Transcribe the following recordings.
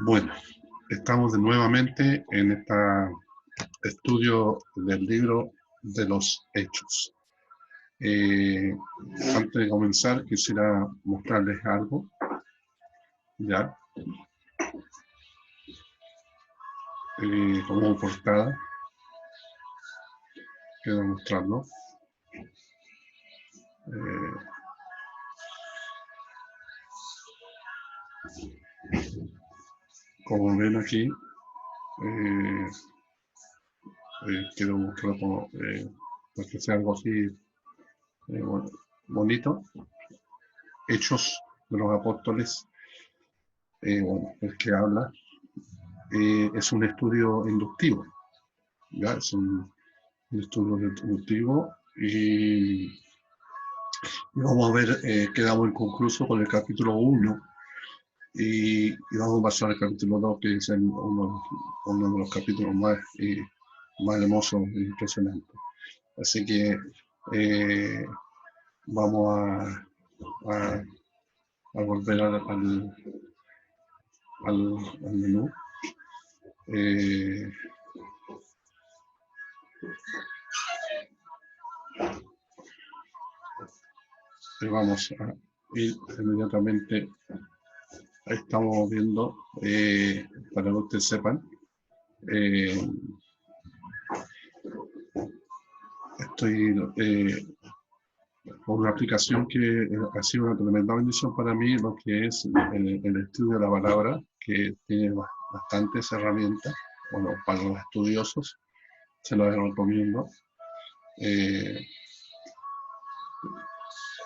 Bueno, estamos nuevamente en este estudio del libro de los Hechos. Antes de comenzar, quisiera mostrarles algo, ya, como portada, quiero mostrarlo. Como ven aquí, quiero mostrarlo como, para que sea algo así bonito. Hechos de los Apóstoles, bueno, el que habla, es un estudio inductivo, ¿ya? Es un estudio inductivo y vamos a ver, quedamos inconcluso con el capítulo 1 y vamos a pasar al capítulo 2, que es uno de los capítulos más hermosos e impresionantes. Así que vamos a volver al menú. Vamos a ir inmediatamente. Ahí estamos viendo, para que ustedes sepan, estoy con una aplicación que ha sido una tremenda bendición para mí, lo que es el estudio de la palabra, que tiene bastantes herramientas, bueno, para los estudiosos, se los recomiendo,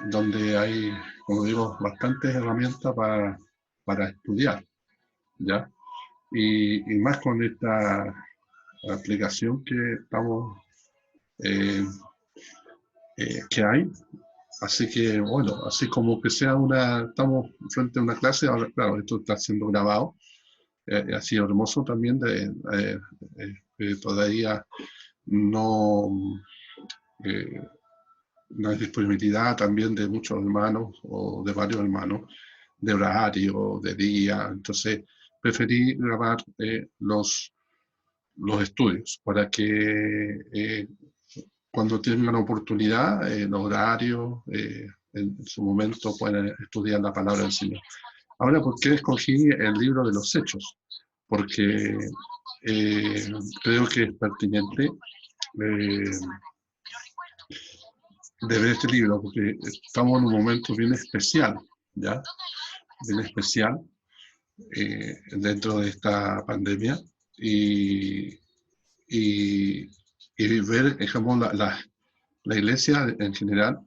donde hay, como digo, bastantes herramientas para estudiar, ¿ya? Y más con esta aplicación que estamos, que hay. Así que, bueno, así como que sea estamos frente a una clase, ahora, claro, esto está siendo grabado, ha sido hermoso también, todavía no, eh, no hay disponibilidad también de muchos hermanos o de varios hermanos, de horario, de día, entonces preferí grabar los estudios para que cuando tengan oportunidad, los horarios, en su momento pueden estudiar la palabra del Señor. Ahora, ¿por qué escogí el libro de los Hechos? Porque creo que es pertinente de ver este libro, porque estamos en un momento bien especial, ¿ya? Bien especial dentro de esta pandemia y ver, digamos, la iglesia en general,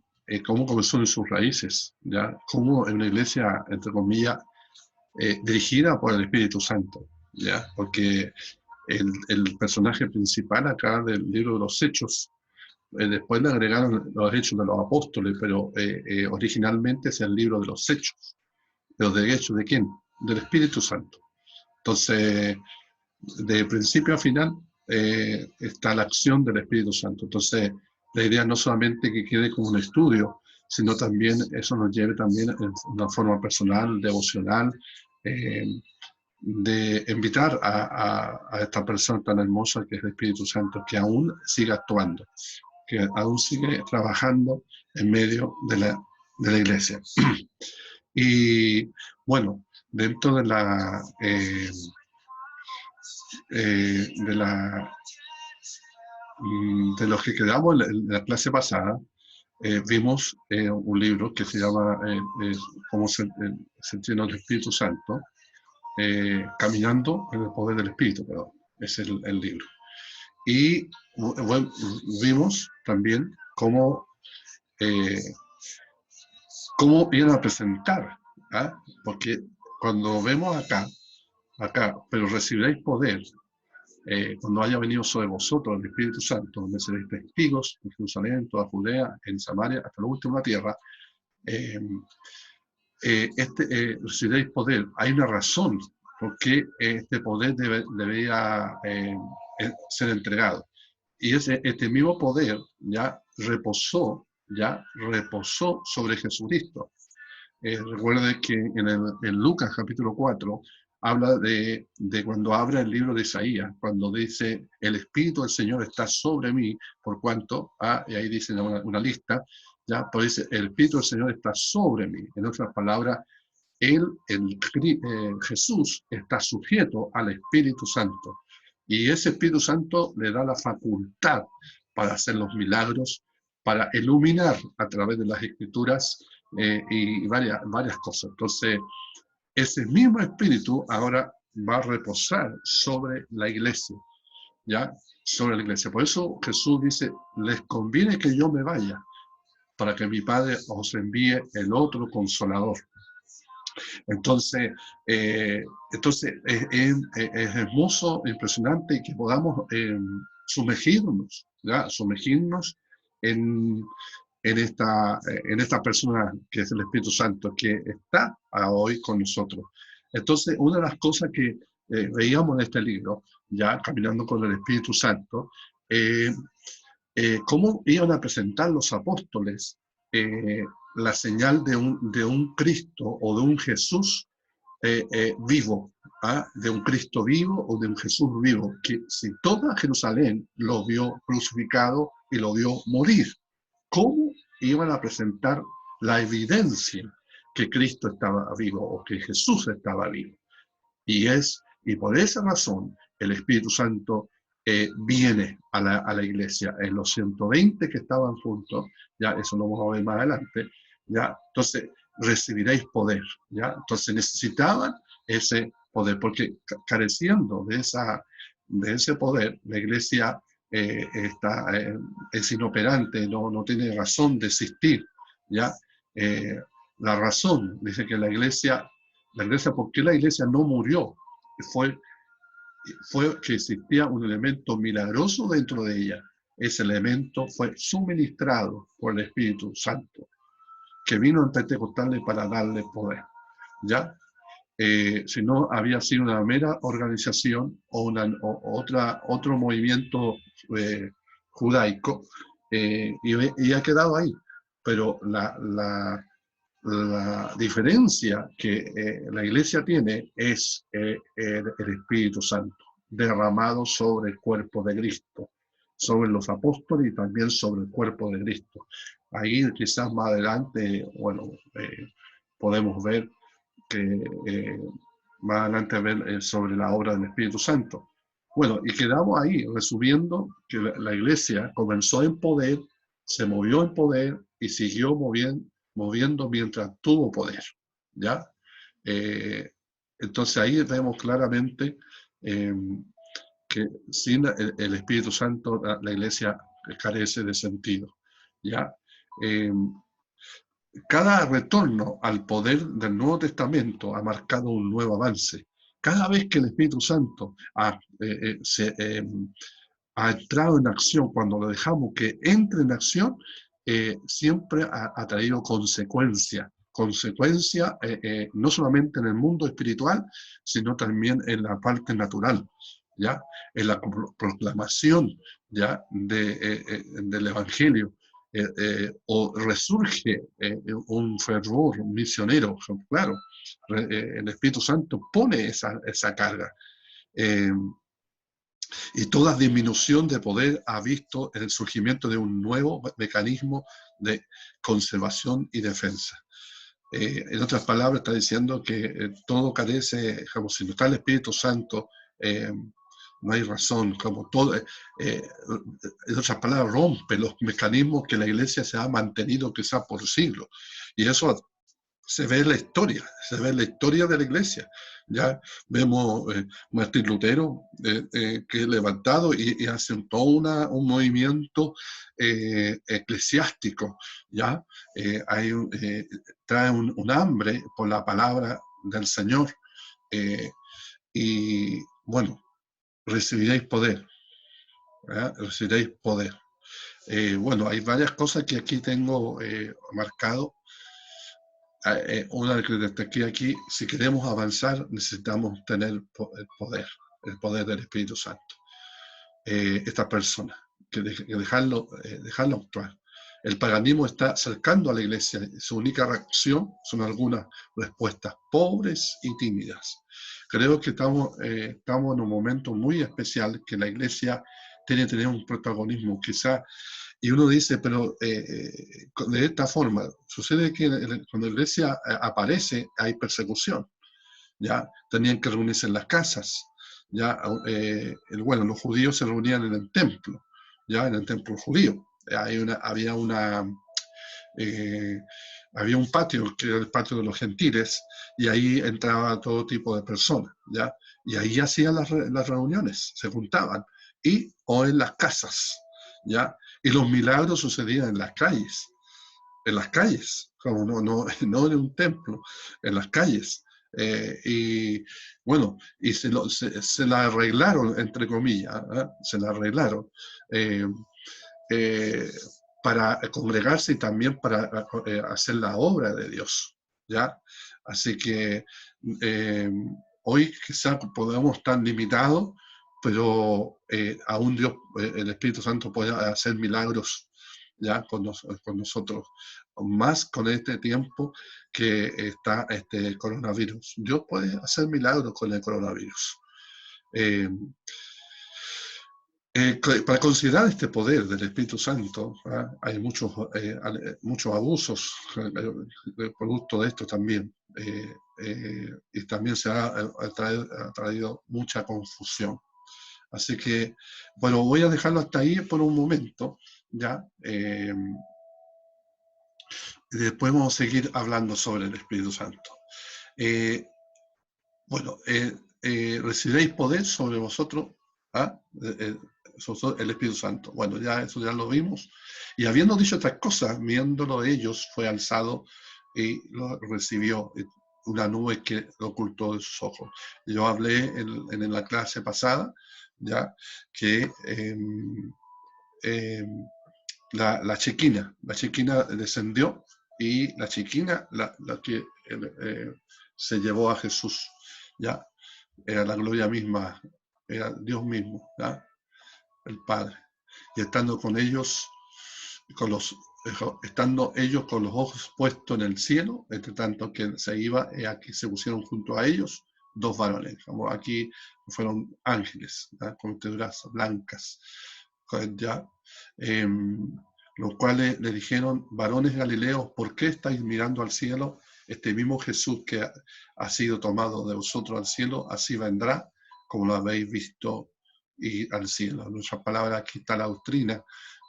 cómo comenzó en sus raíces, ¿ya? Cómo es una iglesia, entre comillas, dirigida por el Espíritu Santo, ¿ya? Porque el personaje principal acá del libro de los Hechos, después le agregaron los Hechos de los Apóstoles, pero originalmente es el libro de los Hechos. ¿Pero de hecho de quién? Del Espíritu Santo. Entonces, de principio a final, está la acción del Espíritu Santo. Entonces, la idea no solamente que quede como un estudio, sino también eso nos lleve también en una forma personal, devocional, eh, de invitar a esta persona tan hermosa que es el Espíritu Santo, que aún sigue actuando, que aún sigue trabajando en medio de la iglesia. Y bueno, dentro de de los que quedamos en la clase pasada, vimos un libro que se llama ¿Cómo se entiende el Espíritu Santo? Caminando en el poder del Espíritu, perdón, es el libro. Y bueno, vimos también cómo iban a presentar, ¿ah? Porque cuando vemos acá, pero recibiréis poder cuando haya venido sobre vosotros el Espíritu Santo, donde seréis testigos en Jerusalén, en toda Judea, en Samaria, hasta lo último de la tierra, recibiréis poder. Hay una razón por qué este poder debería ser entregado. Y este mismo poder ya reposó sobre Jesucristo. Recuerde que en Lucas capítulo 4 habla de cuando abre el libro de Isaías, cuando dice, el Espíritu del Señor está sobre mí, por cuanto, y ahí dice una lista, ya, por dice, el Espíritu del Señor está sobre mí. En otras palabras, Jesús está sujeto al Espíritu Santo. Y ese Espíritu Santo le da la facultad para hacer los milagros, para iluminar a través de las Escrituras y varias cosas. Entonces, ese mismo Espíritu ahora va a reposar sobre la iglesia, ¿ya? Sobre la iglesia. Por eso Jesús dice, les conviene que yo me vaya, para que mi Padre os envíe el otro Consolador. Entonces, es hermoso, impresionante que podamos sumergirnos, ¿ya? Sumergirnos en, en esta persona que es el Espíritu Santo, que está hoy con nosotros. Entonces, una de las cosas que veíamos en este libro, ya caminando con el Espíritu Santo, cómo iban a presentar los apóstoles la señal de un Cristo o de un Jesús vivo, de un Cristo vivo o de un Jesús vivo, que si toda Jerusalén lo vio crucificado y lo vio morir, ¿cómo iban a presentar la evidencia que Cristo estaba vivo o que Jesús estaba vivo? Y por esa razón el Espíritu Santo viene a la iglesia. En los 120 que estaban juntos, ya eso lo vamos a ver más adelante, ya, entonces recibiréis poder, ya, entonces necesitaban ese poder, porque careciendo de ese poder, la iglesia es inoperante, no tiene razón de existir, ya. La razón, dice que la iglesia, ¿por qué la iglesia no murió? Fue que existía un elemento milagroso dentro de ella. Ese elemento fue suministrado por el Espíritu Santo, que vino en Pentecostal para darle poder, ¿ya? Si no, había sido una mera organización o otro movimiento judaico, y ha quedado ahí. Pero la diferencia que la iglesia tiene es el Espíritu Santo derramado sobre el cuerpo de Cristo, sobre los apóstoles y también sobre el cuerpo de Cristo. Ahí quizás más adelante, bueno, podemos ver que más adelante ver sobre la obra del Espíritu Santo. Bueno, y quedamos ahí, resumiendo que la iglesia comenzó en poder, se movió en poder y siguió moviendo mientras tuvo poder, ¿ya? Entonces ahí vemos claramente que sin el Espíritu Santo la iglesia carece de sentido, ¿ya? Cada retorno al poder del Nuevo Testamento ha marcado un nuevo avance. Cada vez que el Espíritu Santo ha entrado en acción, cuando lo dejamos que entre en acción, siempre ha traído consecuencias. Consecuencia no solamente en el mundo espiritual, sino también en la parte natural, ¿ya? En la proclamación, ¿ya? Del Evangelio. O resurge un fervor misionero, claro, el Espíritu Santo pone esa carga. Y toda disminución de poder ha visto el surgimiento de un nuevo mecanismo de conservación y defensa. En otras palabras, está diciendo que todo carece, como si no está el Espíritu Santo, no hay razón, como todo, en otras palabras, rompe los mecanismos que la iglesia se ha mantenido quizás por siglos. Y eso se ve en la historia, de la iglesia. Ya vemos Martín Lutero, que es levantado y hace todo un movimiento eclesiástico, ¿ya? Trae un hambre por la palabra del Señor, y bueno, recibiréis poder, ¿verdad? Recibiréis poder. Bueno, hay varias cosas que aquí tengo marcado. Una que destaqué aquí, si queremos avanzar, necesitamos tener el poder del Espíritu Santo. Esta persona, que dejarlo actuar. El paganismo está acercando a la iglesia. Su única reacción son algunas respuestas pobres y tímidas. Creo que estamos en un momento muy especial que la iglesia tiene que tener un protagonismo, quizá, y uno dice, pero de esta forma, sucede que cuando la iglesia aparece hay persecución, ¿ya? Tenían que reunirse en las casas, ¿ya? Bueno, los judíos se reunían en el templo, ¿ya? En el templo judío. Eh, había un patio, que era el patio de los gentiles, y ahí entraba todo tipo de personas, ¿ya? Y ahí hacían las reuniones, se juntaban, o en las casas, ¿ya? Y los milagros sucedían en las calles, como no en un templo, en las calles. Y bueno, y se la arreglaron, entre comillas, ¿eh? Se la arreglaron. Eh, eh, para congregarse y también para hacer la obra de Dios, ¿ya? Así que eh, hoy quizás podamos estar limitados, pero aún Dios, el Espíritu Santo puede hacer milagros, ¿ya? Con nosotros, más con este tiempo que está este coronavirus. Dios puede hacer milagros con el coronavirus. Eh, para considerar este poder del Espíritu Santo, ¿ah? Hay muchos abusos producto de esto también. Y también ha traído mucha confusión. Así que, bueno, voy a dejarlo hasta ahí por un momento, ¿ya? Y después vamos a seguir hablando sobre el Espíritu Santo. Eh, bueno, recibiréis poder sobre vosotros, ¿ah? El Espíritu Santo. Bueno, ya eso ya lo vimos. Y habiendo dicho estas cosas, viéndolo ellos, fue alzado y lo recibió una nube que lo ocultó de sus ojos. Yo hablé en la clase pasada, ya, que la chequina descendió y la chequina, la que se llevó a Jesús, ya, era la gloria misma, era Dios mismo, ¿ya? El Padre. Y estando con ellos, estando ellos con los ojos puestos en el cielo, entre tanto que se iba, aquí se pusieron junto a ellos dos varones, como aquí fueron ángeles, ¿ya? Con vestiduras blancas, ya, los cuales le dijeron, varones galileos, ¿por qué estáis mirando al cielo? Este mismo Jesús que ha sido tomado de vosotros al cielo, así vendrá, como lo habéis visto ir al cielo. En otras palabras, aquí está la doctrina,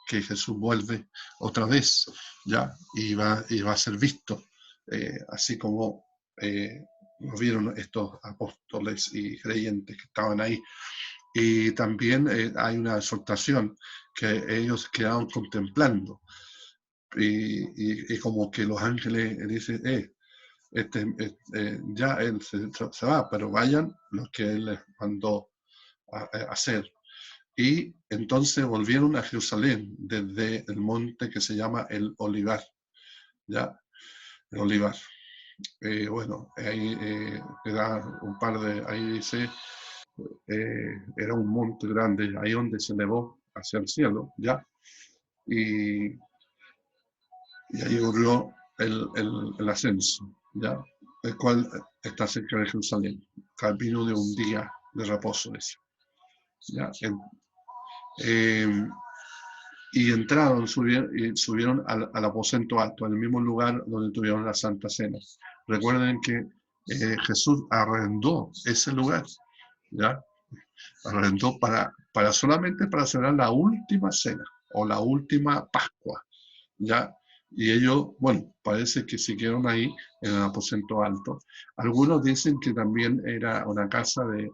que Jesús vuelve otra vez, ¿ya? Y va a ser visto, así como lo vieron estos apóstoles y creyentes que estaban ahí. Y también hay una exhortación que ellos quedaron contemplando. Y como que los ángeles dicen, ya él se va, pero vayan los que él les mandó a hacer. Y entonces volvieron a Jerusalén desde el monte que se llama el Olivar, ¿ya? El Olivar. Bueno, ahí era un par de, ahí dice, era un monte grande, ahí donde se elevó hacia el cielo, ¿ya? Y, y ahí ocurrió el ascenso, ¿ya? El cual está cerca de Jerusalén, camino de un día de reposo, ¿ya? Eh, y entraron, subieron al aposento alto, al mismo lugar donde tuvieron la Santa Cena. Recuerden que Jesús arrendó ese lugar, ¿ya? Arrendó solamente para celebrar la última cena o la última Pascua, ¿ya? Y ellos, bueno, parece que siguieron ahí en el aposento alto. Algunos dicen que también era una casa de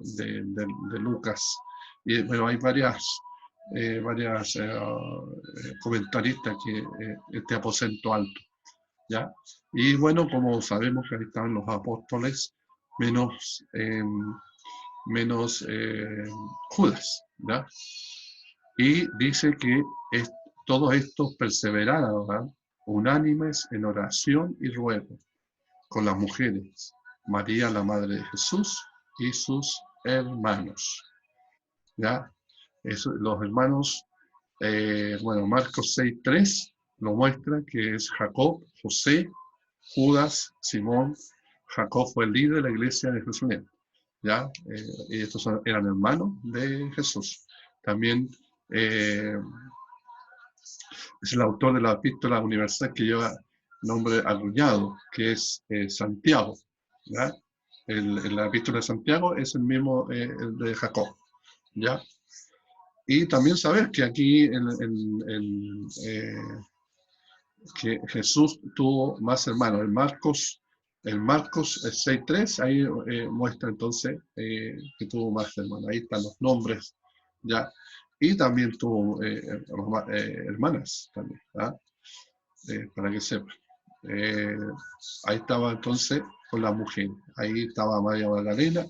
Lucas, pero hay varias comentaristas que este aposento alto, ¿ya? Y bueno, como sabemos que ahí estaban los apóstoles, menos, Judas, ¿ya? Y dice que todos estos perseveraron, ¿verdad? Unánimes en oración y ruego con las mujeres, María la Madre de Jesús y sus hermanos, ¿ya? Los hermanos, bueno, Marcos 6:3 lo muestra, que es Jacob, José, Judas, Simón. Jacob fue el líder de la iglesia de Jerusalén, ¿ya? Y estos eran hermanos de Jesús. También es el autor de la epístola universal que lleva nombre arrullado, que es Santiago, ¿ya? La epístola de Santiago es el mismo el de Jacob, ¿ya? Y también saber que aquí que Jesús tuvo más hermanos. El Marcos 6.3, ahí muestra entonces que tuvo más hermanos. Ahí están los nombres, ¿ya? Y también tuvo hermanas, también, ¿ah? Para que sepan. Ahí estaba entonces con la mujer. Ahí estaba María Magdalena,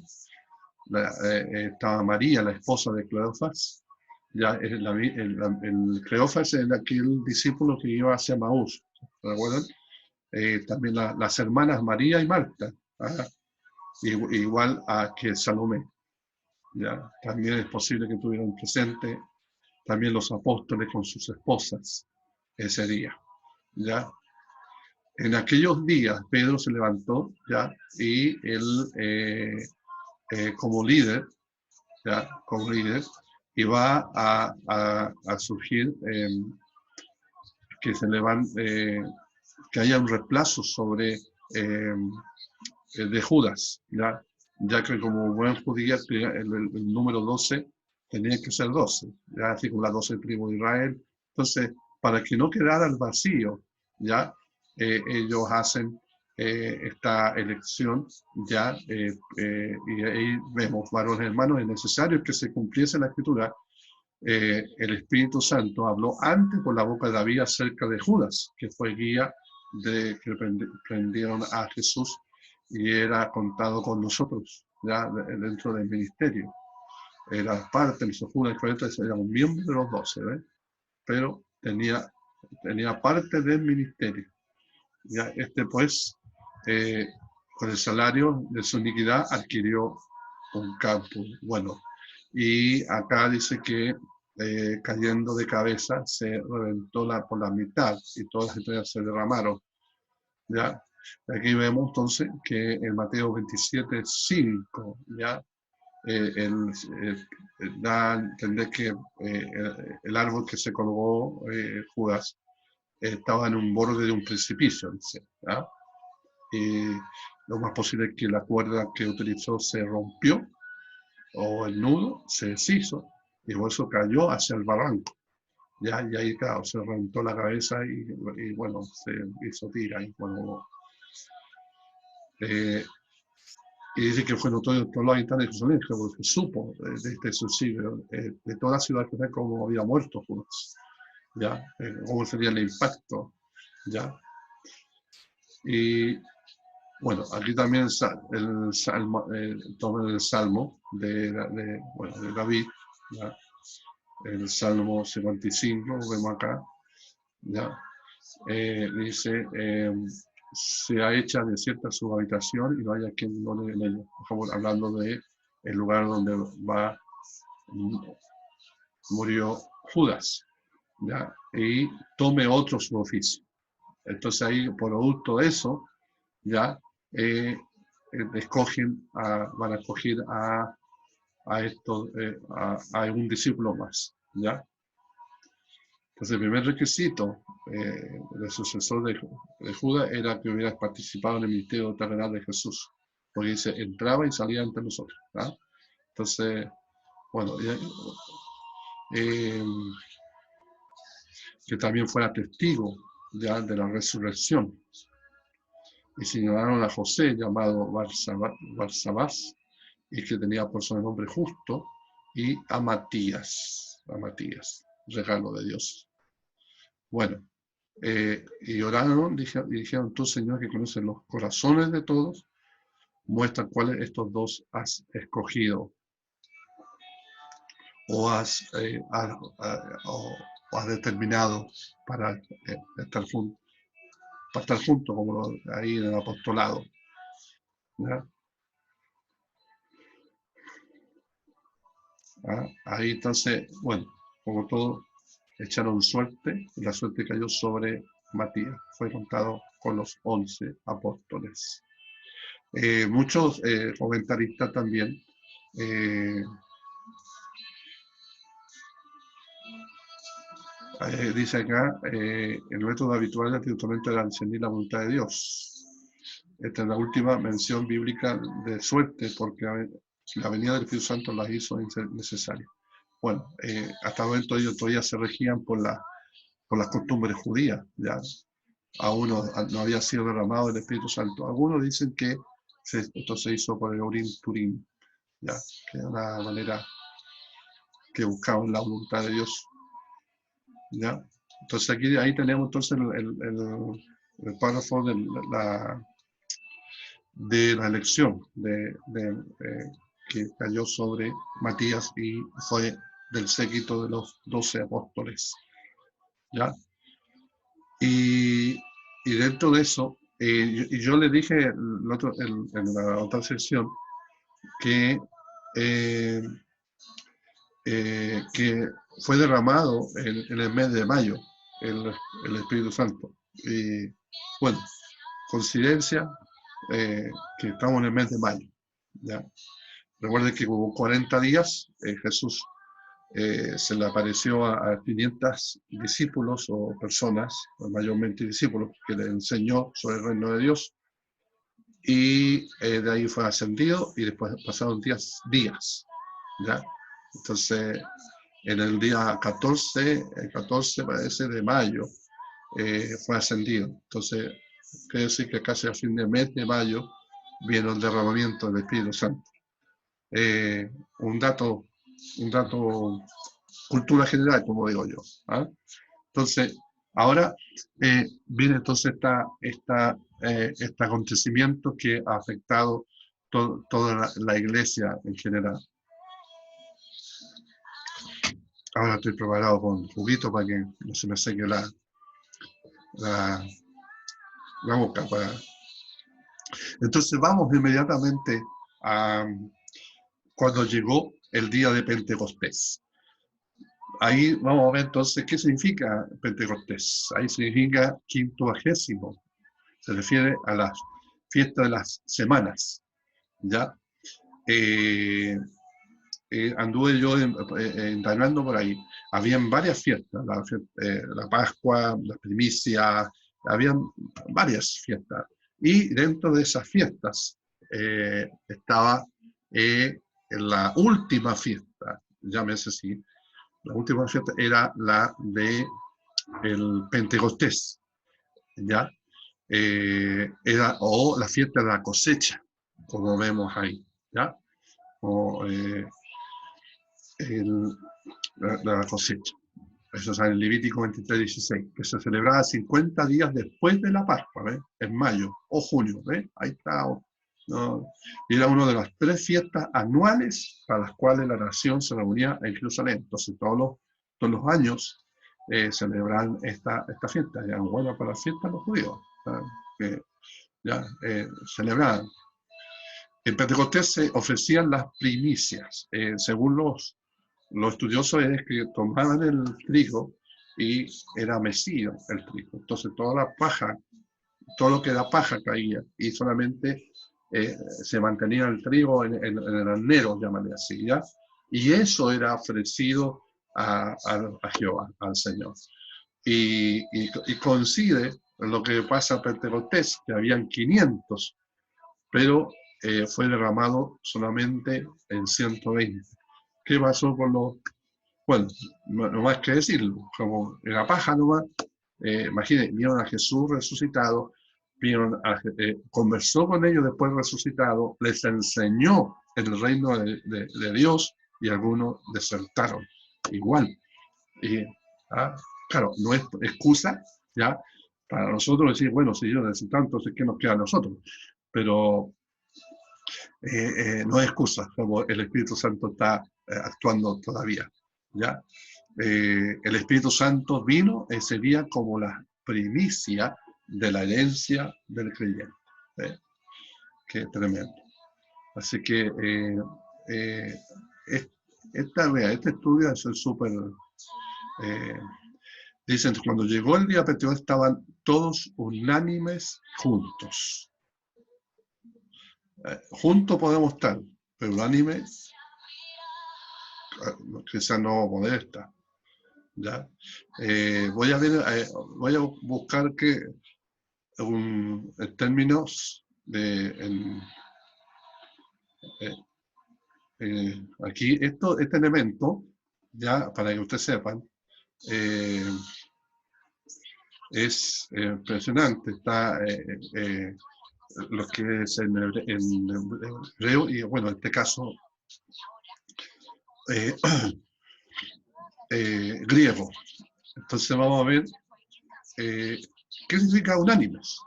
estaba María, la esposa de Cleofas. Ya, el Cleofas es aquel discípulo que iba hacia Maús, ¿recuerdan? También las hermanas María y Marta, ¿ah? Igual a que Salomé. ¿Ya? También es posible que tuvieran presente también los apóstoles con sus esposas ese día. ¿Ya? En aquellos días Pedro se levantó, ¿ya? Y él como líder, ¿ya? Como líder, y va a surgir que se le van, que haya un reemplazo sobre de Judas, ya que como buen judío el número 12 tenía que ser 12, ya así como las 12 tribus de Israel. Entonces, para que no quedara el vacío, ya ellos hacen esta elección, ya y ahí vemos, varones hermanos, es necesario que se cumpliese la escritura. El Espíritu Santo habló antes por la boca de David acerca de Judas, que fue guía de que prendieron a Jesús y era contado con nosotros, ya dentro del ministerio. Era parte de los Judas, era un miembro de los 12, ¿ves? Pero tenía parte del ministerio. Ya pues, con el salario de su iniquidad adquirió un campo bueno. Y acá dice que cayendo de cabeza se reventó por la mitad y todas las estrellas se derramaron. ¿Ya? Aquí vemos entonces que en Mateo 27:5 ya da a entender que el árbol que se colgó Judas estaba en un borde de un precipicio, dice, ¿ya? Y lo más posible es que la cuerda que utilizó se rompió o el nudo se deshizo y por eso cayó hacia el barranco. Ya, y ahí, claro, se reventó la cabeza y bueno, se hizo tira. Y, bueno, y dice que fue notorio todos los habitantes de Jerusalén, porque supo de este suicidio, de toda la ciudad de cómo había muerto Judas, ya, cómo sería el impacto, ya. Y bueno, aquí también el salmo, toma el salmo de David, ¿ya? El Salmo 55, vemos acá, ¿ya? Dice, sea hecha desierta su habitación y no haya quien more en ella. Estamos hablando de el lugar donde murió Judas, ¿ya? Y tome otro su oficio. Entonces ahí, por producto de eso, ya van a escoger a un discípulo más, ¿ya? Entonces el primer requisito del sucesor de Judas era que hubiera participado en el ministerio terrenal de Jesús, porque dice, entraba y salía entre nosotros, ¿ya? Entonces, bueno, que también fuera testigo ya de la resurrección. Y señalaron a José, llamado Barsabás, y que tenía por sobrenombre Justo, y a Matías, regalo de Dios. Bueno, y oraron y dijeron, tú Señor que conoces los corazones de todos, muestra cuáles estos dos has escogido o has determinado para estar juntos, como ahí en el apostolado, ¿ya? Ahí entonces, bueno, como todo, echaron suerte, y la suerte cayó sobre Matías. Fue contado con los 11 apóstoles. Muchos comentaristas también dice acá, el método habitual del tratamiento era discernir la voluntad de Dios. Esta es la última mención bíblica de suerte, porque la venida del Espíritu Santo las hizo necesarias. Bueno, hasta el momento ellos todavía se regían por las costumbres judías, ya. Aún no había sido derramado el Espíritu Santo. Algunos dicen que esto se hizo por el Urim Turim, ya, que era una manera que buscaban la voluntad de Dios, ya. Entonces ahí tenemos entonces el párrafo de la elección que cayó sobre Matías y fue del séquito de los 12 apóstoles, ¿ya? Y dentro de eso, yo le dije en la otra sesión que fue derramado en el mes de mayo el Espíritu Santo. Y bueno, coincidencia que estamos en el mes de mayo, ¿ya? Recuerden que hubo 40 días, Jesús se le apareció a 500 discípulos o personas, mayormente discípulos, que le enseñó sobre el reino de Dios, y de ahí fue ascendido y después pasaron días, ¿ya? Entonces, en el día 14 parece de mayo, fue ascendido. Entonces, quiere decir que casi a fin de mes de mayo viene el derramamiento del Espíritu Santo. Un dato, cultura general, como digo yo. ¿Ah? Entonces, ahora viene entonces este acontecimiento que ha afectado toda la iglesia en general. Ahora estoy preparado con juguito para que no se me seque la boca. Entonces vamos inmediatamente a cuando llegó el día de Pentecostés. Ahí vamos a ver entonces qué significa Pentecostés. Ahí significa 50º. Se refiere a la fiesta de las semanas, ¿ya? Anduve yo indagando por ahí. Habían varias fiestas, la Pascua, la primicia, habían varias fiestas. Y dentro de esas fiestas estaba la última fiesta, llámese así. La última fiesta era la de el Pentecostés, ¿ya? O la fiesta de la cosecha, como vemos ahí, ¿ya? O la cosecha. Eso está en Levítico 23:16, que se celebraba 50 días después de la Pascua, ¿ves? En mayo o junio, ¿ves? Ahí está. ¿No? Y era una de las 3 fiestas anuales para las cuales la nación se reunía en Jerusalén. Entonces todos los años celebran esta fiesta. Ya bueno para la fiesta los judíos, que ya celebraban. En Pentecostés se ofrecían las primicias. Según los estudiosos es que tomaban el trigo y era mecido el trigo. Entonces toda la paja, todo lo que era paja caía y solamente se mantenía el trigo en el arnero, llámale así, ¿ya? Y eso era ofrecido a Jehová, al Señor. Y coincide en lo que pasa en Pentecostés, que habían 500, pero fue derramado solamente en 120. ¿Qué pasó con los...? Bueno, no más que decirlo, como era paja nomás, imagínense, vieron a Jesús resucitado, conversó con ellos después resucitado, les enseñó el reino de Dios y algunos desertaron. Igual. Y, claro, no es excusa, ¿ya? Para nosotros decir, bueno, si ellos desertaron, entonces ¿qué nos queda a nosotros? Pero no es excusa, como el Espíritu Santo está actuando todavía, ¿ya? El Espíritu Santo vino ese día como la primicia de la herencia del creyente. Qué tremendo. Así que este estudio es súper Dicen, cuando llegó el día Pentecostés estaban todos unánimes juntos. Juntos podemos estar, pero unánimes, quizás no vamos a poder estar. ¿Ya? Voy a buscar en términos de aquí este elemento, ya para que ustedes sepan, es impresionante. Está lo que es en hebreo y bueno, en este caso griego. Entonces vamos a ver qué significa unánimes.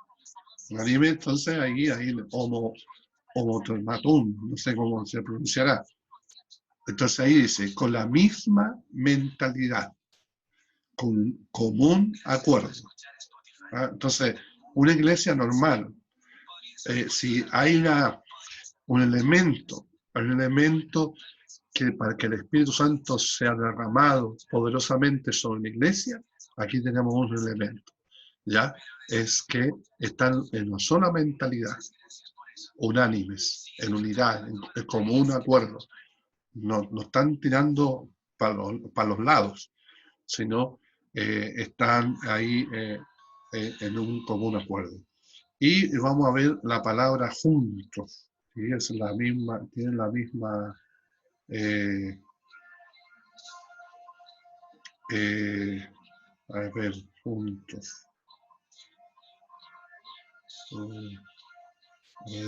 Unánime, entonces ahí homotomatum, no sé cómo se pronunciará. Entonces ahí dice, con la misma mentalidad, con común acuerdo. ¿Ah? Entonces, una iglesia normal, si hay un elemento que para que el Espíritu Santo sea derramado poderosamente sobre la iglesia, aquí tenemos un elemento, ¿ya? Es que están en una sola mentalidad, unánimes, en unidad, en común acuerdo. No están tirando para los lados, sino están ahí en un común acuerdo. Y vamos a ver la palabra juntos, que es la misma, tiene la misma a ver, juntos.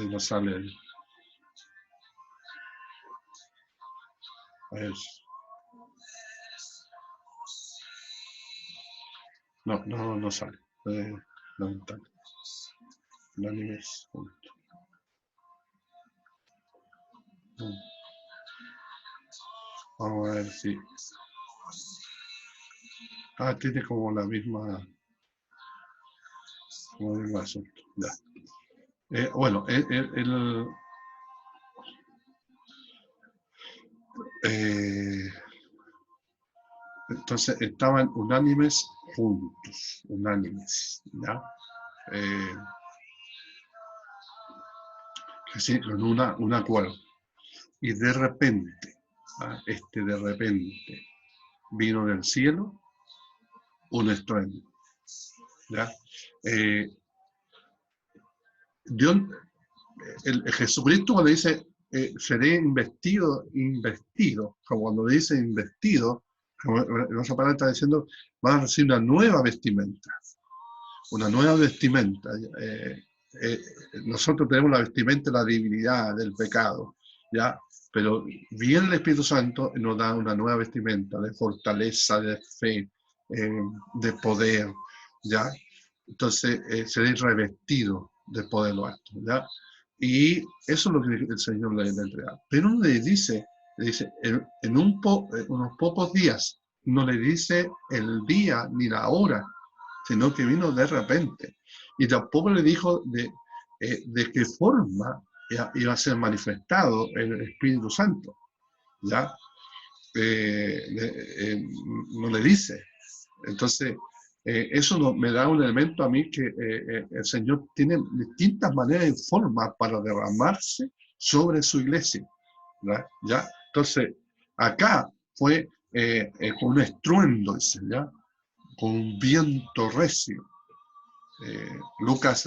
No sale. A ver. No sale. Lamentable. Unánimes juntos. Vamos a ver si. Tiene como la misma. Como el mismo asunto. Ya. Bueno, entonces estaban unánimes juntos, unánimes, ¿ya? Sí, con un acuerdo. Y de repente, de repente, vino del cielo un estruendo, ¿ya? Jesucristo cuando dice seré investido, como cuando dice investido, como en esa palabra está diciendo, van a recibir una nueva vestimenta. Nosotros tenemos la vestimenta de la divinidad, del pecado, ¿ya? Pero viene el Espíritu Santo y nos da una nueva vestimenta de fortaleza, de fe, de poder, ¿ya? Entonces, seréis revestidos del poder de lo alto, ¿ya? Y eso es lo que el Señor le entrega. Pero no le dice en unos pocos días, no le dice el día ni la hora, sino que vino de repente. Y tampoco le dijo de qué forma iba a ser manifestado el Espíritu Santo, ¿ya? No le dice. Entonces, eso me da un elemento a mí que el Señor tiene distintas maneras y formas para derramarse sobre su iglesia, ¿ya? Entonces, acá fue con un estruendo, dice, ¿ya? Con un viento recio. Lucas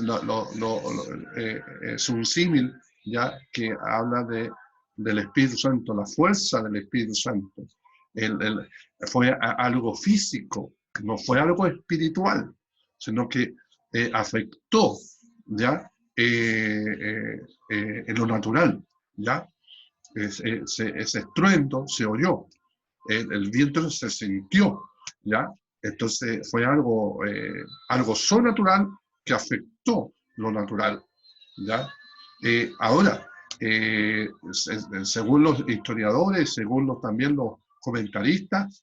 es un símil, ¿ya? Que habla del Espíritu Santo, la fuerza del Espíritu Santo. Fue algo físico, no fue algo espiritual, sino que afectó, ¿ya? En lo natural, ¿ya? Ese estruendo se oyó, el viento se sintió, ¿ya? Entonces fue algo sobrenatural que afectó lo natural, ¿ya? Ahora, según los historiadores, según también los comentaristas,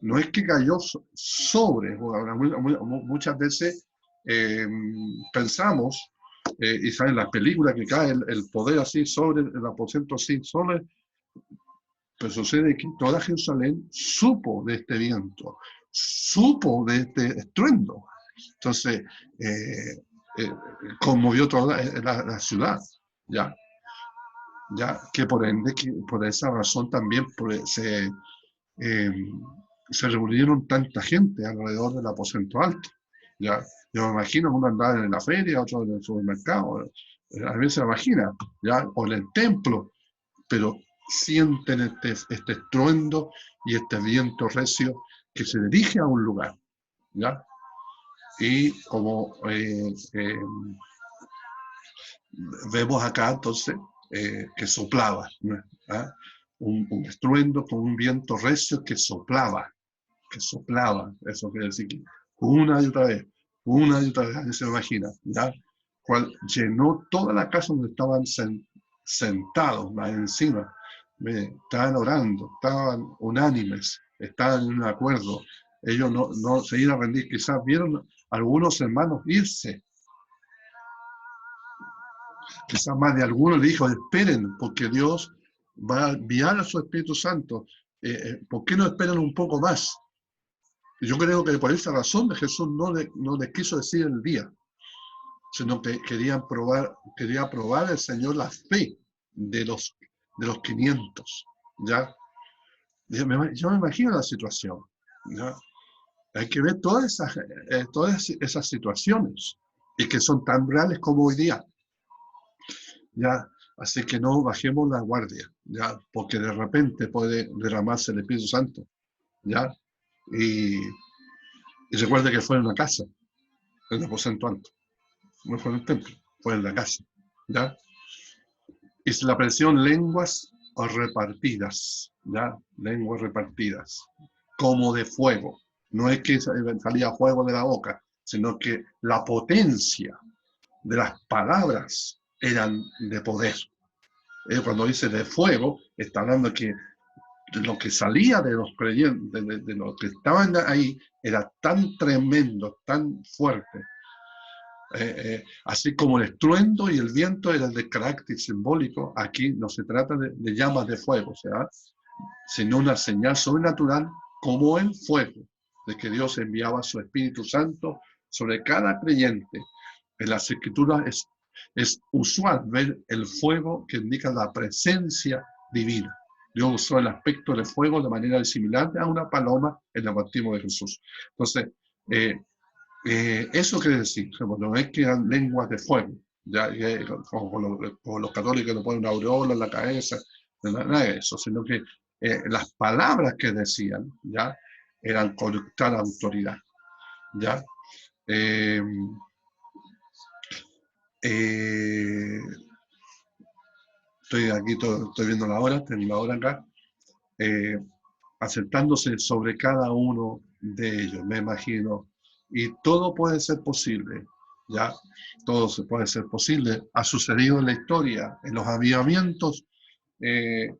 no es que cayó sobre, muchas veces pensamos, y saben las películas que cae el poder así sobre el aposento así, sobre, pero sucede que toda Jerusalén supo de este viento, supo de este estruendo. Entonces, conmovió toda la ciudad, ¿ya? Ya que por ende, por esa razón también eh, se reunieron tanta gente alrededor del aposento alto. ¿Ya? Yo me imagino uno andaba en la feria, otro en el supermercado, a veces se imagina, ¿ya? O en el templo, pero sienten este estruendo y este viento recio que se dirige a un lugar, ¿ya? Y como vemos acá entonces que soplaba, ¿no? ¿Ah? Un estruendo con un viento recio que soplaba, eso quiere decir que una y otra vez, se imagina, ¿ya? Cual llenó toda la casa donde estaban sentados más encima, estaban orando, estaban unánimes, estaban en un acuerdo, ellos no se iban a rendir, quizás vieron algunos hermanos irse, quizás más de algunos le dijo, esperen, porque Dios va a enviar a su Espíritu Santo, ¿por qué no esperan un poco más? Yo creo que por esa razón Jesús no le quiso decir el día, sino que quería probar el Señor la fe de los 500, ¿ya? Yo me imagino la situación, ¿ya? Hay que ver todas esas situaciones, y que son tan reales como hoy día, ¿ya? Así que no bajemos la guardia, ¿ya? Porque de repente puede derramarse el Espíritu Santo, ¿ya? Y recuerde que fue en una casa, en el aposento alto. No fue en el templo, fue en la casa, ¿ya? Y se le aparecieron lenguas repartidas, ¿ya? Lenguas repartidas, como de fuego. No es que salía fuego de la boca, sino que la potencia de las palabras eran de poder. Cuando dice de fuego, está hablando que lo que salía de los creyentes, de los que estaban ahí, era tan tremendo, tan fuerte. Así como el estruendo y el viento eran de carácter simbólico, aquí no se trata de llamas de fuego, sino una señal sobrenatural como el fuego, de que Dios enviaba su Espíritu Santo sobre cada creyente. En las Escrituras es usual ver el fuego que indica la presencia divina. Dios usó el aspecto del fuego de manera similar a una paloma en el bautismo de Jesús. Entonces, eso quiere decir, no es que eran lenguas de fuego, ya, como los católicos le ponen una aureola en la cabeza, nada de eso, sino que las palabras que decían, ya, eran con tal autoridad, ya. Estoy aquí, estoy viendo la hora, tengo la hora acá, asentándose sobre cada uno de ellos, me imagino. Y todo puede ser posible, ¿ya? Todo puede ser posible. Ha sucedido en la historia, en los avivamientos de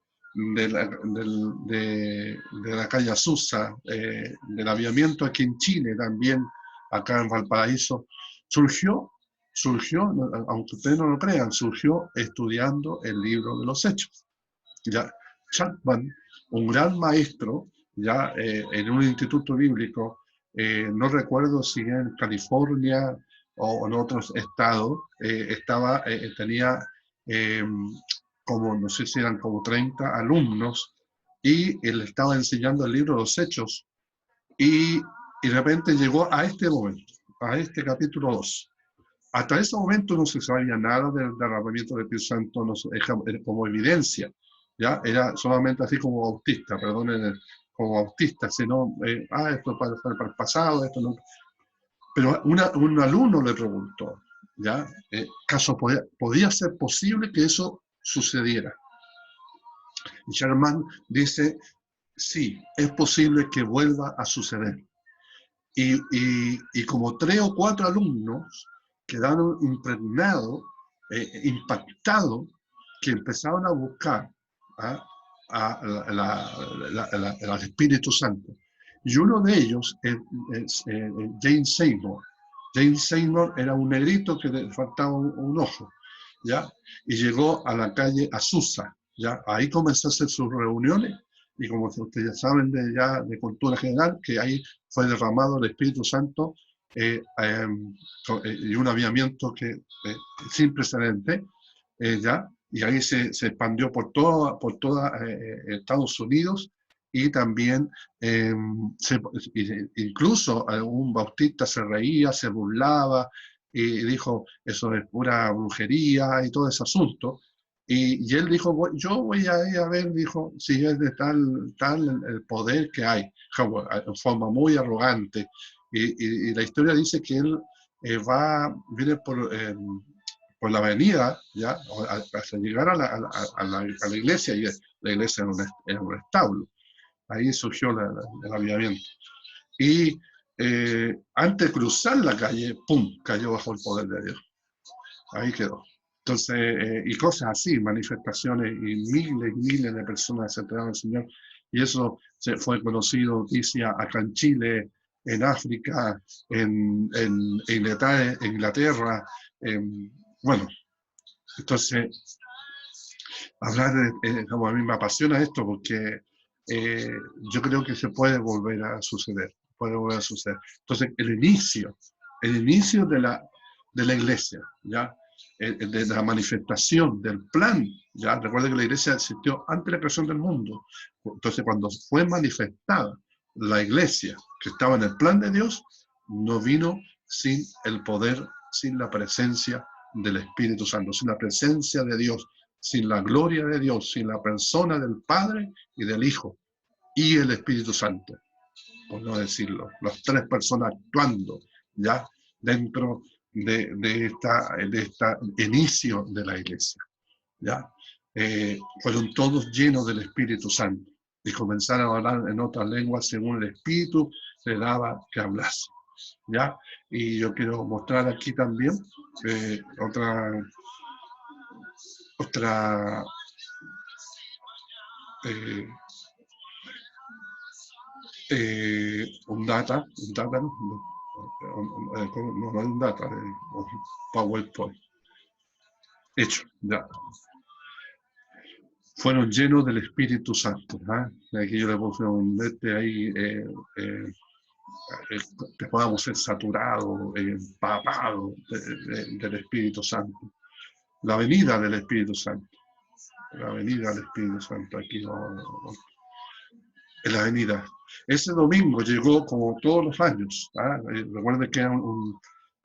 la calle Azusa, del avivamiento aquí en Chile también, acá en Valparaíso, surgió, aunque ustedes no lo crean, surgió estudiando el libro de los Hechos. Ya, Chapman, un gran maestro, ya en un instituto bíblico, no recuerdo si en California o en otros estados, tenía como, no sé si eran como 30 alumnos, y él estaba enseñando el libro de los Hechos, y de repente llegó a este momento, a este capítulo 2. Hasta ese momento no se sabía nada del derramamiento del Espíritu Santo como evidencia, ¿ya? Era solamente así como bautista, perdonen, como bautista, sino, esto para el pasado, esto no. Pero un alumno le preguntó, ¿ya? ¿Caso podía ser posible que eso sucediera? Y Sherman dice, sí, es posible que vuelva a suceder. Y como 3 o 4 alumnos quedaron impregnados, impactados, que empezaron a buscar al Espíritu Santo. Y uno de ellos es James Seymour. James Seymour era un negrito que le faltaba un ojo, ¿ya? Y llegó a la calle Azusa, ¿ya? Ahí comenzó a hacer sus reuniones, y como ustedes ya saben de cultura general, que ahí fue derramado el Espíritu Santo y un avivamiento sin precedente, ya, y ahí se expandió por toda Estados Unidos, y también incluso algún bautista se reía, se burlaba, y dijo, eso es pura brujería y todo ese asunto. Y él dijo, yo voy a ir a ver, dijo, si es de tal el poder que hay, en forma muy arrogante. Y la historia dice que él viene por la avenida, ¿ya? Hasta llegar a la iglesia, y la iglesia era un establo. Ahí surgió el avivamiento. Y antes de cruzar la calle, ¡pum!, cayó bajo el poder de Dios. Ahí quedó. Entonces, y cosas así, manifestaciones, y miles de personas se entregaron al Señor. Y eso se fue conocido, noticia, acá en Chile, en África, en Inglaterra. Bueno, entonces, hablar como a mí me apasiona esto, porque eh, yo creo que se puede volver a suceder. Puede volver a suceder. Entonces, el inicio de la iglesia, ¿ya? De la manifestación del plan, ¿ya? Recuerden que la iglesia existió antes de la creación del mundo. Entonces, cuando fue manifestada la iglesia que estaba en el plan de Dios, no vino sin el poder, sin la presencia del Espíritu Santo, sin la presencia de Dios, sin la gloria de Dios, sin la persona del Padre y del Hijo y el Espíritu Santo, por no decirlo, las tres personas actuando ya dentro de esta inicio de la iglesia, ¿ya? Fueron todos llenos del Espíritu Santo y comenzaron a hablar en otras lenguas según el Espíritu le daba que hablase, ¿ya? Y yo quiero mostrar aquí también otra eh, un data, no es un data, un PowerPoint hecho, ya. Fueron llenos del Espíritu Santo. Aquí yo le puse un ahí, que podamos ser saturados, empapados del Espíritu Santo. La venida del Espíritu Santo. La venida del Espíritu Santo. Aquí en la avenida. Ese domingo llegó como todos los años. Recuerden que era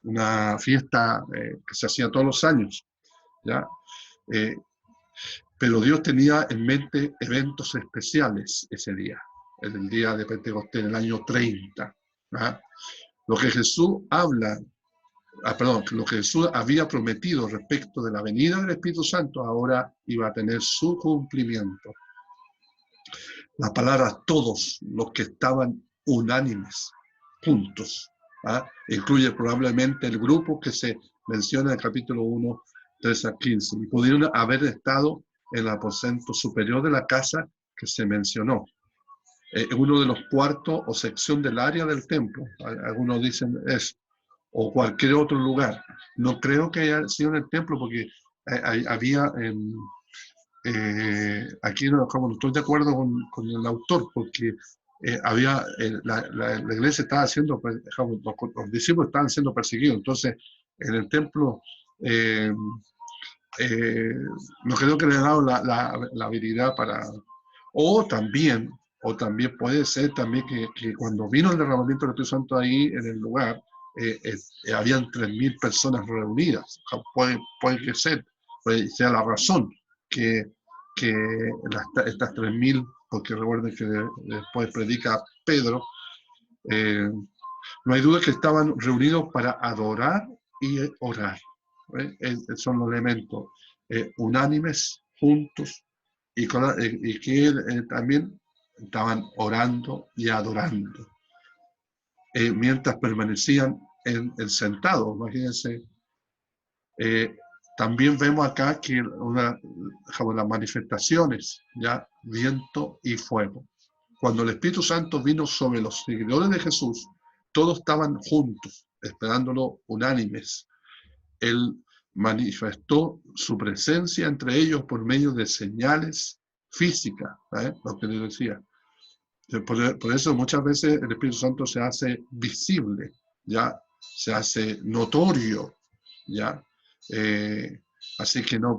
una fiesta que se hacía todos los años, ¿ya? Pero Dios tenía en mente eventos especiales ese día, en el día de Pentecostés, en el año 30. Lo que Jesús lo que Jesús había prometido respecto de la venida del Espíritu Santo, ahora iba a tener su cumplimiento. La palabra todos los que estaban unánimes, juntos, incluye probablemente el grupo que se menciona en el capítulo 1, 3 a 15, y pudieron haber estado en el aposento superior de la casa que se mencionó, uno de los cuartos o sección del área del templo, algunos dicen eso, o cualquier otro lugar. No creo que haya sido en el templo, porque había aquí no estoy de acuerdo con el autor, porque la iglesia estaba siendo, los discípulos estaban siendo perseguidos, entonces en el templo no creo que le haya dado la habilidad para, o también puede ser también que cuando vino el derramamiento del Espíritu Santo ahí en el lugar, habían 3.000 personas reunidas. Puede que sea la razón que estas 3.000, porque recuerden que después predica Pedro, no hay duda que estaban reunidos para adorar y orar. Son los elementos unánimes, juntos, y que también estaban orando y adorando, mientras permanecían sentados. Imagínense. También vemos acá que las manifestaciones, ya, viento y fuego. Cuando el Espíritu Santo vino sobre los seguidores de Jesús, todos estaban juntos, esperándolo unánimes. Él manifestó su presencia entre ellos por medio de señales física, lo que les decía. Por eso muchas veces el Espíritu Santo se hace visible, ¿ya? Se hace notorio, ¿ya? Eh, Así que no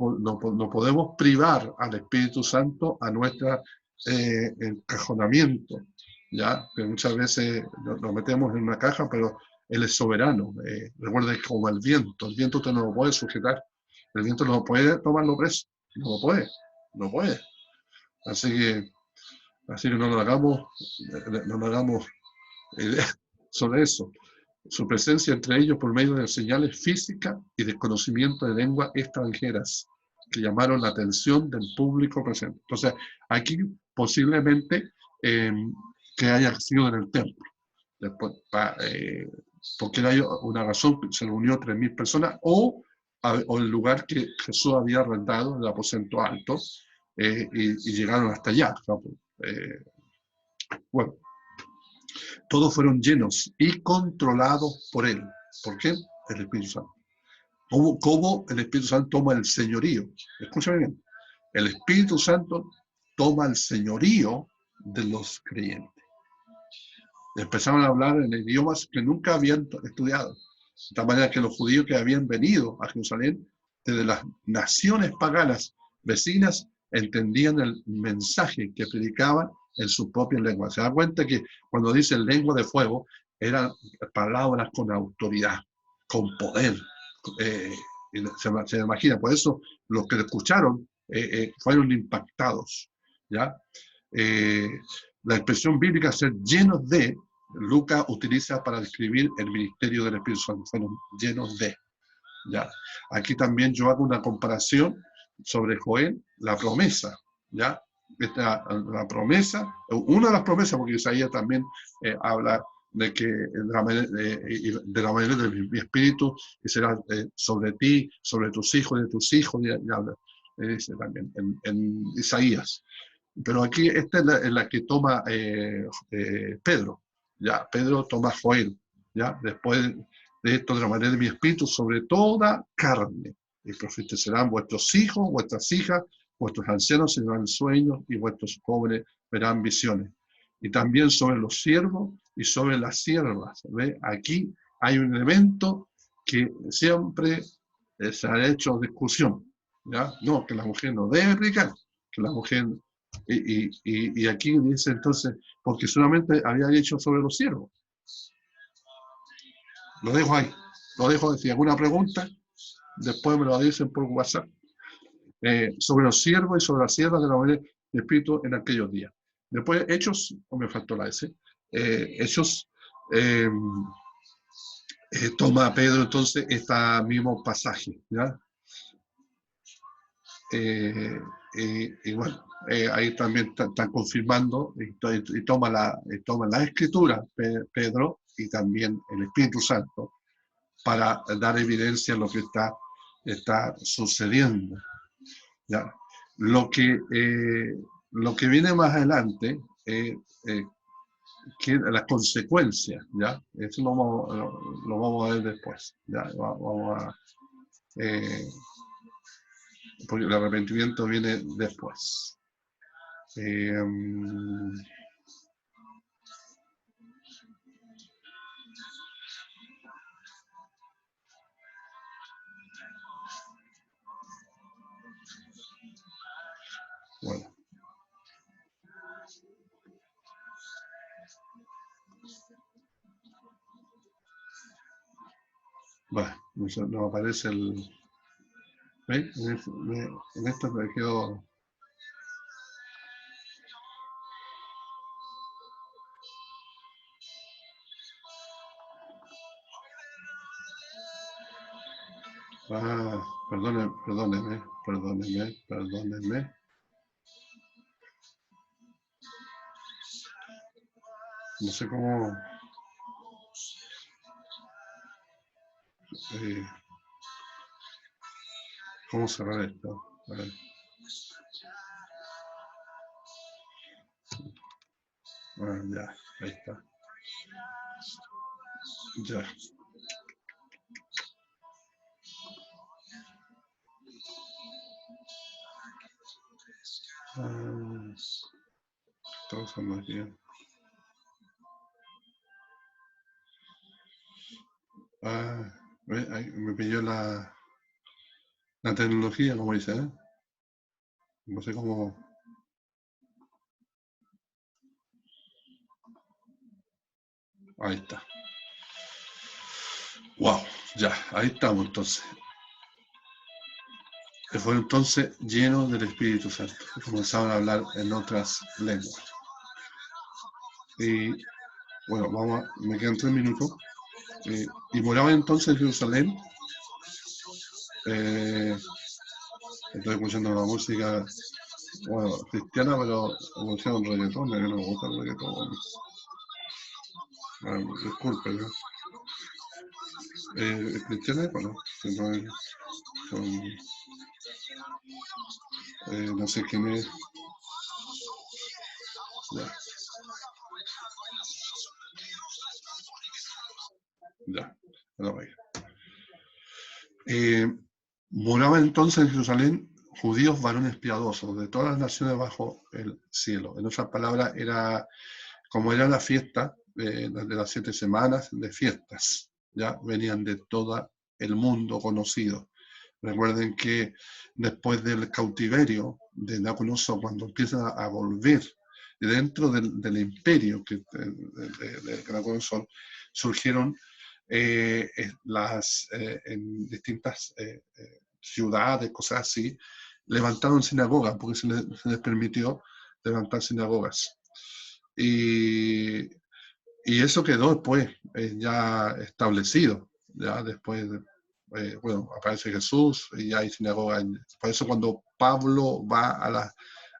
podemos privar al Espíritu Santo a nuestro encajonamiento, ¿ya? Que muchas veces nos metemos en una caja, pero Él es soberano. Recuerda que como el viento usted no lo puede sujetar, el viento no puede tomarlo preso, no lo puede, no puede. Así que no lo hagamos sobre eso. Su presencia entre ellos por medio de señales físicas y desconocimiento de lenguas extranjeras que llamaron la atención del público presente. Entonces, aquí posiblemente que haya sido en el templo. Después, porque hay una razón, se reunió 3.000 personas, o el lugar que Jesús había arrendado, el aposento alto, y llegaron hasta allá. ¿No? Bueno, todos fueron llenos y controlados por Él. ¿Por qué? El Espíritu Santo. ¿Cómo el Espíritu Santo toma el señorío? Escúchame bien. El Espíritu Santo toma el señorío de los creyentes. Empezaron a hablar en idiomas que nunca habían estudiado. De tal manera que los judíos que habían venido a Jerusalén desde las naciones paganas vecinas entendían el mensaje que predicaban en su propia lengua. Se da cuenta que cuando dice lengua de fuego, eran palabras con autoridad, con poder. Se imagina, por eso los que lo escucharon fueron impactados. ¿Ya? Eh, la expresión bíblica ser llenos de, Lucas utiliza para describir el ministerio del Espíritu Santo, fueron llenos de. ¿Ya? Aquí también yo hago una comparación sobre Joel, la promesa, ¿ya? La promesa, una de las promesas, porque Isaías también habla de que de la manera de mi espíritu, que será sobre ti, sobre tus hijos, de tus hijos, y habla, dice también en Isaías. Pero aquí esta es la que toma Pedro, ¿ya? Pedro toma Joel, ¿ya? Después de esto derramaré de mi espíritu sobre toda carne, y profetizarán vuestros hijos, vuestras hijas, vuestros ancianos tendrán sueños, y vuestros jóvenes verán visiones. Y también sobre los siervos y sobre las siervas. ¿Ve? Aquí hay un elemento que siempre se ha hecho discusión, ¿ya? No, que la mujer no debe predicar, que la mujer... Y aquí dice entonces, porque solamente había dicho sobre los siervos. Lo dejo ahí. Lo dejo, si alguna pregunta, después me lo dicen por WhatsApp. Sobre los siervos y sobre las siervas de la mujer de Espíritu en aquellos días. Después, Hechos, o me faltó la S, Hechos, toma Pedro entonces este mismo pasaje, ¿ya? Y bueno, ahí también están confirmando y toma la escritura Pedro y también el Espíritu Santo para dar evidencia a lo que está sucediendo. ¿Ya? Lo que viene más adelante, que las consecuencias, ¿ya? Eso lo vamos a ver después, ¿ya? Vamos a, porque el arrepentimiento viene después. Bueno. Bueno, no aparece el... ¿Veis? En esto me quedo... Perdóneme. No sé eh, cómo cerrar esto. A ver. Ya, ahí está. Ya. Ah, estamos usando aquí. Ahí me pilló la tecnología, como dice, ¿eh? No sé cómo. Ahí está. Wow, ya, ahí estamos entonces. Que fue entonces lleno del Espíritu Santo. Y comenzaron a hablar en otras lenguas. Y bueno, me quedan 3 minutos. Y moraban entonces en Jerusalén. Estoy escuchando la música, bueno, cristiana, pero escuchando reggaetón, que no me gusta el reggaetón. Disculpe, ¿no? Cristiana, bueno, si no, son, no sé quién es. Ya, ya, no, moraba entonces en Jerusalén judíos varones piadosos de todas las naciones bajo el cielo. En otras palabras, era como era la fiesta de las 7 semanas de fiestas, ya venían de todo el mundo conocido. Recuerden que después del cautiverio de Nabucodonosor, cuando empiezan a volver dentro del imperio de Nabucodonosor, surgieron en distintas ciudades, cosas así, levantaron sinagogas, porque se les permitió levantar sinagogas. Y, y eso quedó después ya establecido, ya después, bueno, aparece Jesús y hay sinagoga. Por eso cuando Pablo va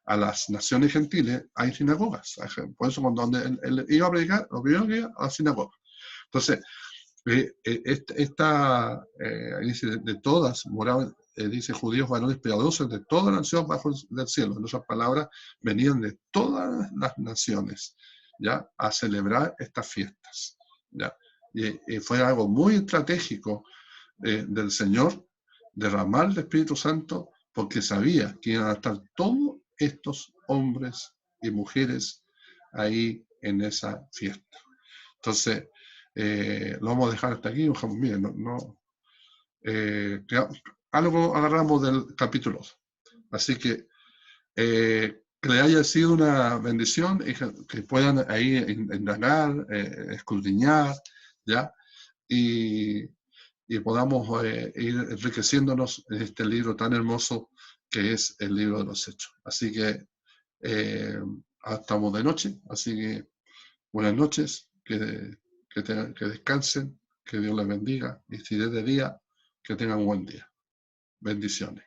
a las naciones gentiles, hay sinagogas. Por eso cuando él iba a predicar, lo primero que iba a la sinagoga. Entonces, dice, de todas moraban, dice, judíos varones piadosos de toda nación bajo del cielo. En otras palabras, venían de todas las naciones, ¿ya? A celebrar estas fiestas, ¿ya? Y fue algo muy estratégico del Señor derramar el Espíritu Santo porque sabía que iban a estar todos estos hombres y mujeres ahí en esa fiesta. Entonces, lo vamos a dejar hasta aquí. Miren, algo agarramos del capítulo 2. Así que le haya sido una bendición y que puedan ahí indagar, escudriñar, ¿ya? Y, y podamos ir enriqueciéndonos en este libro tan hermoso que es el libro de los Hechos. Así que eh, estamos de noche, así que buenas noches, que descansen, que Dios les bendiga y si es de día, que tengan un buen día. Bendiciones.